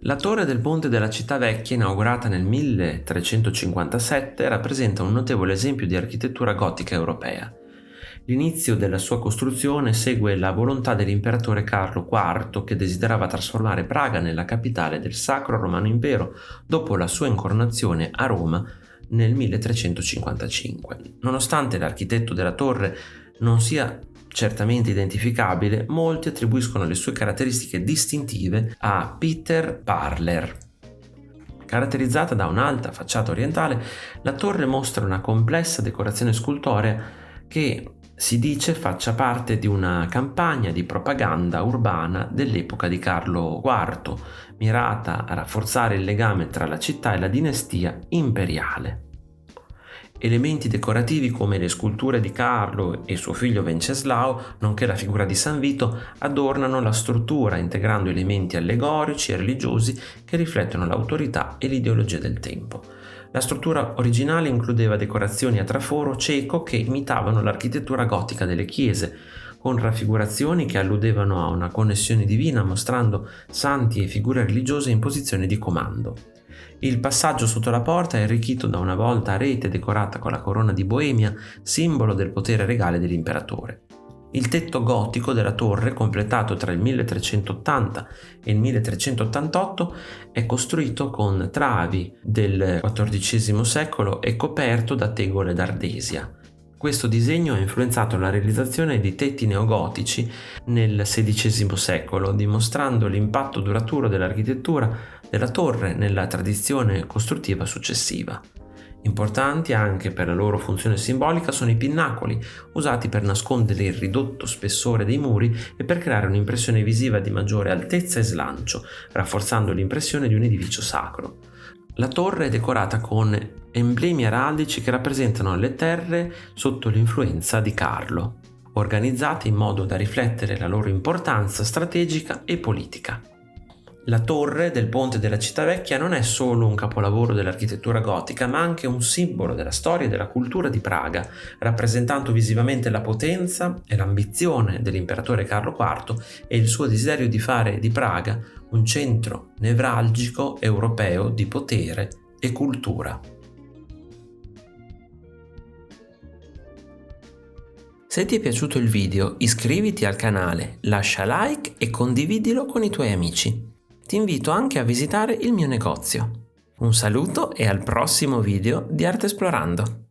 La torre del ponte della città vecchia, inaugurata nel 1357, rappresenta un notevole esempio di architettura gotica europea. L'inizio della sua costruzione segue la volontà dell'imperatore Carlo IV, che desiderava trasformare Praga nella capitale del Sacro Romano Impero dopo la sua incoronazione a Roma nel 1355. Nonostante l'architetto della torre non sia certamente identificabile, molti attribuiscono le sue caratteristiche distintive a Peter Parler. Caratterizzata da un'alta facciata orientale, la torre mostra una complessa decorazione scultorea che si dice faccia parte di una campagna di propaganda urbana dell'epoca di Carlo IV, mirata a rafforzare il legame tra la città e la dinastia imperiale. Elementi decorativi come le sculture di Carlo e suo figlio Venceslao, nonché la figura di San Vito, adornano la struttura, integrando elementi allegorici e religiosi che riflettono l'autorità e l'ideologia del tempo. La struttura originale includeva decorazioni a traforo cieco che imitavano l'architettura gotica delle chiese, con raffigurazioni che alludevano a una connessione divina, mostrando santi e figure religiose in posizione di comando. Il passaggio sotto la porta è arricchito da una volta a rete decorata con la corona di Boemia, simbolo del potere regale dell'imperatore. Il tetto gotico della torre, completato tra il 1380 e il 1388, è costruito con travi del XIV secolo e coperto da tegole d'ardesia. Questo disegno ha influenzato la realizzazione di tetti neogotici nel XVI secolo, dimostrando l'impatto duraturo dell'architettura della torre nella tradizione costruttiva successiva. Importanti anche per la loro funzione simbolica sono i pinnacoli, usati per nascondere il ridotto spessore dei muri e per creare un'impressione visiva di maggiore altezza e slancio, rafforzando l'impressione di un edificio sacro. La torre è decorata con emblemi araldici che rappresentano le terre sotto l'influenza di Carlo, organizzate in modo da riflettere la loro importanza strategica e politica. La torre del ponte della città vecchia non è solo un capolavoro dell'architettura gotica, ma anche un simbolo della storia e della cultura di Praga, rappresentando visivamente la potenza e l'ambizione dell'imperatore Carlo IV e il suo desiderio di fare di Praga un centro nevralgico europeo di potere e cultura. Se ti è piaciuto il video, iscriviti al canale, lascia like e condividilo con i tuoi amici. Ti invito anche a visitare il mio negozio. Un saluto e al prossimo video di Arte Esplorando!